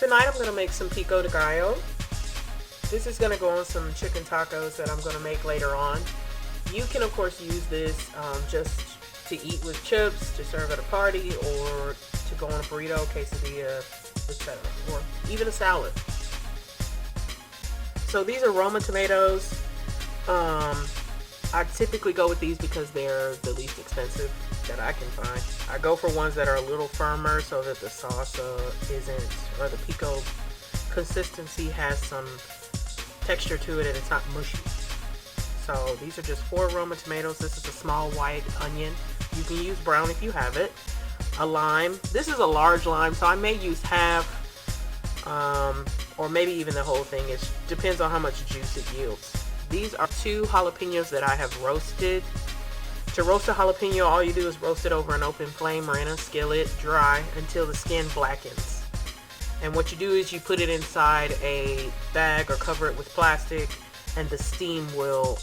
Tonight I'm going to make some Pico De Gallo. This is going to go on some chicken tacos that I'm going to make later on. You can of course use this just to eat with chips, to serve at a party, or to go on a burrito, quesadilla, etc. Or even a salad. So these are Roma tomatoes. I typically go with these because they're the least expensive that I can find. I go for ones that are a little firmer so that the salsa isn't, or the pico consistency has some texture to it and it's not mushy. So these are just 4 Roma tomatoes. This is a small white onion. You can use brown if you have it. A lime. This is a large lime, so I may use half, or maybe even the whole thing. It depends on how much juice it yields. These are 2 jalapenos that I have roasted. To roast a jalapeno, all you do is roast it over an open flame or in a skillet, dry, until the skin blackens. And what you do is you put it inside a bag or cover it with plastic, and the steam will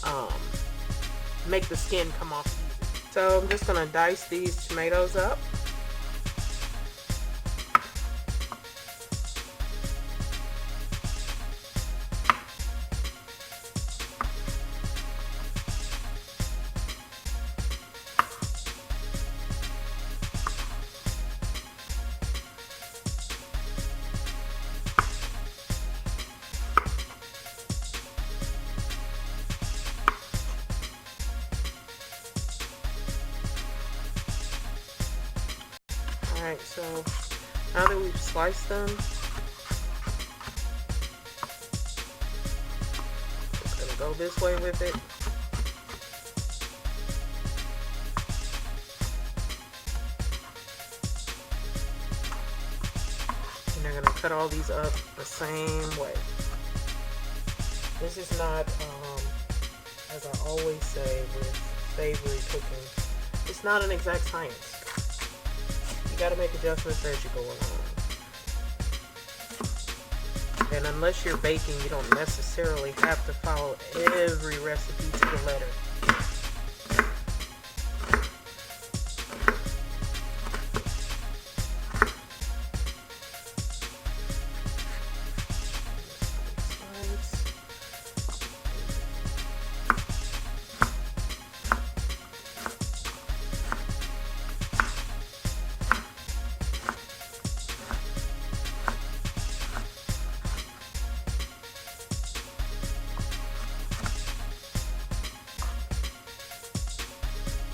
make the skin come off easy. So I'm just going to dice these tomatoes up. Alright, so now that we've sliced them, just gonna go this way with it. And they're gonna cut all these up the same way. This is not, as I always say with savory cooking, it's not an exact science. You gotta make adjustments as you go along. And unless you're baking, you don't necessarily have to follow every recipe to the letter.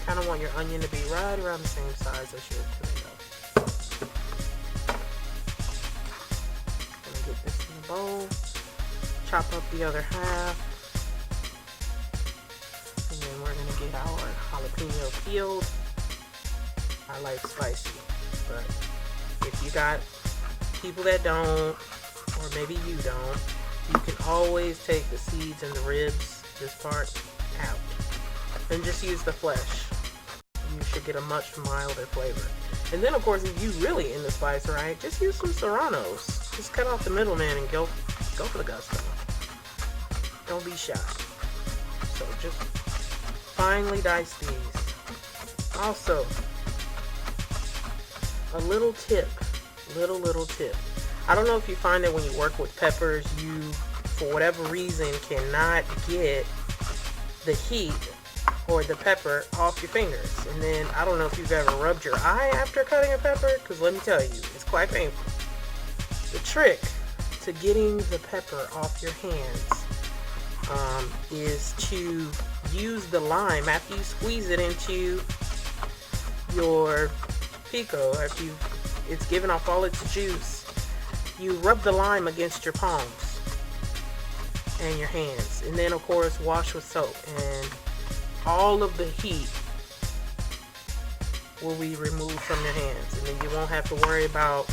Kind of want your onion to be right around the same size as your tomato. Gonna get this in the bowl. Chop up the other half. And then we're gonna get our jalapeno peeled. I like spicy, but if you got people that don't, or maybe you don't, you can always take the seeds and the ribs, this part, out. And just use the flesh. You should get a much milder flavor. And then of course, if you really into spice, right, just use some serranos. Just cut off the middleman and go for the gusto. Don't be shy. So just finely dice these. Also, a little tip, little tip. I don't know if you find that when you work with peppers, you, for whatever reason, cannot get the heat or the pepper off your fingers. And then I don't know if you've ever rubbed your eye after cutting a pepper, because let me tell you, it's quite painful. The trick to getting the pepper off your hands is to use the lime after you squeeze it into your pico. After it's given off all its juice, you rub the lime against your palms and your hands, and then of course wash with soap, and all of the heat will be removed from your hands, and then you won't have to worry about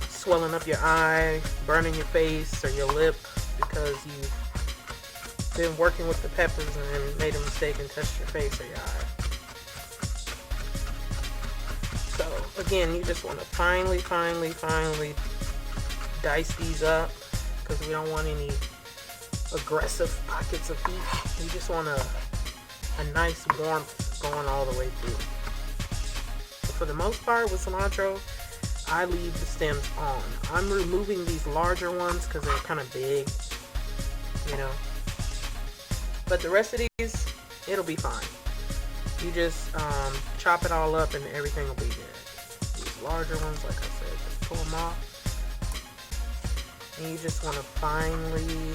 swelling up your eye, burning your face or your lip because you've been working with the peppers and then made a mistake and touched your face or your eye. So again, you just want to finely dice these up because we don't want any aggressive pockets of heat. We just want a nice warmth going all the way through. For the most part with cilantro, I leave the stems on. I'm removing these larger ones because they're kind of big, you know. But the rest of these, it'll be fine. You just chop it all up and everything will be good. These larger ones, like I said, just pull them off. And you just want to finely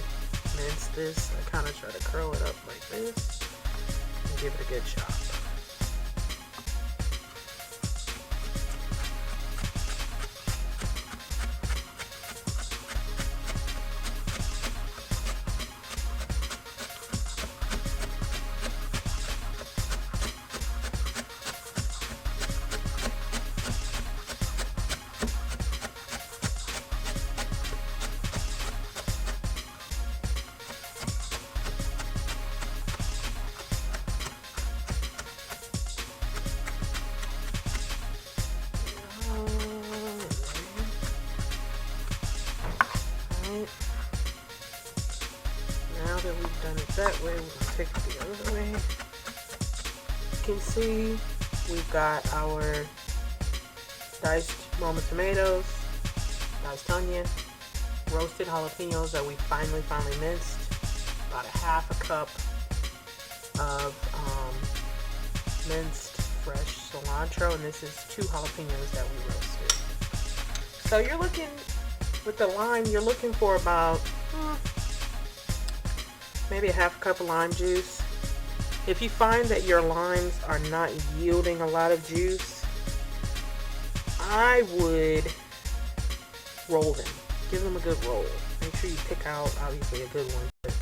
mince this. I kind of try to curl it up like this and give it a good chop. Now that we've done it that way, we're going to take it the other way. You can see we've got our diced Roma tomatoes, diced onion, roasted jalapenos that we finely minced, about a half a cup of minced fresh cilantro, and this is 2 jalapenos that we roasted. So you're looking, with the lime, you're looking for about maybe a half a cup of lime juice. If you find that your limes are not yielding a lot of juice, I would roll them. Give them a good roll. Make sure you pick out, obviously, a good one, but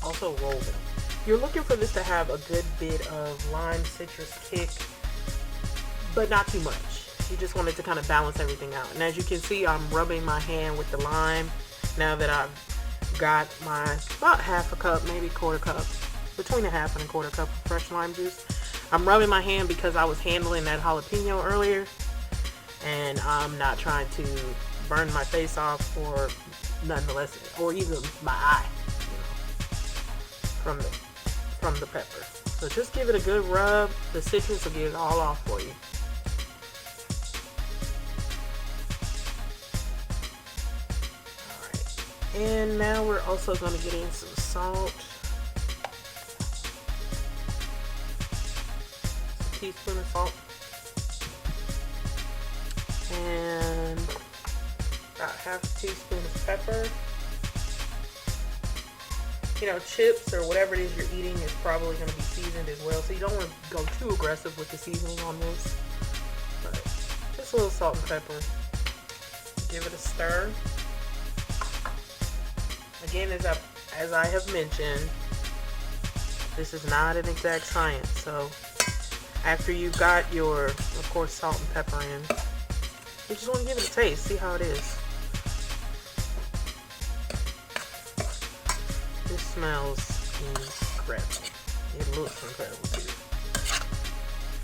also roll them. You're looking for this to have a good bit of lime citrus kick, but not too much. You just want it to kind of balance everything out. And as you can see, I'm rubbing my hand with the lime now that I've got my about half a cup, maybe quarter cup, between a half and a quarter cup of fresh lime juice. I'm rubbing my hand because I was handling that jalapeno earlier, and I'm not trying to burn my face off or nonetheless, or even my eye, you know, from the pepper. So just give it a good rub. The citrus will get it all off for you. And now we're also going to get in some salt. A teaspoon of salt. And about half a teaspoon of pepper. You know, chips or whatever it is you're eating is probably going to be seasoned as well. So you don't want to go too aggressive with the seasoning on this. But just a little salt and pepper. Give it a stir. Again, as I have mentioned, this is not an exact science. So after you've got your, of course, salt and pepper in, you just want to give it a taste, see how it is. This smells incredible. It looks incredible too.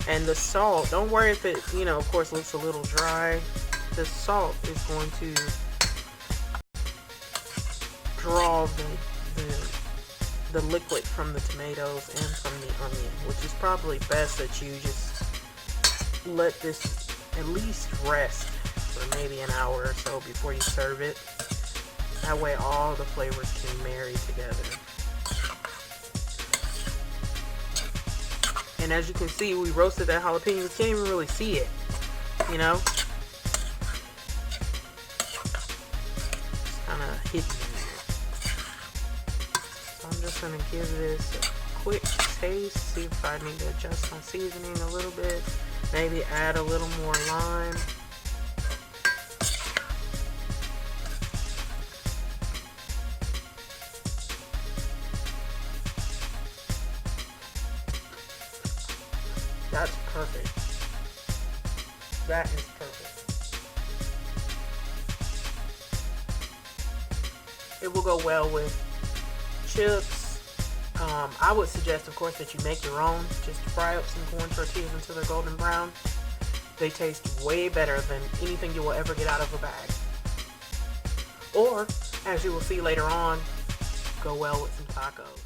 And the salt, don't worry if it, you know, of course, looks a little dry. The salt is going to draw the liquid from the tomatoes and from the onion, which is probably best that you just let this at least rest for maybe an hour or so before you serve it. That way all the flavors can marry together. And as you can see, we roasted that jalapeno. You can't even really see it, you know? It's kind of hidden. I'm just going to give this a quick taste, see if I need to adjust my seasoning a little bit, maybe add a little more lime. That's perfect. That is perfect. It will go well with chips. I would suggest, of course, that you make your own. Just fry up some corn tortillas until they're golden brown. They taste way better than anything you will ever get out of a bag. Or, as you will see later on, go well with some tacos.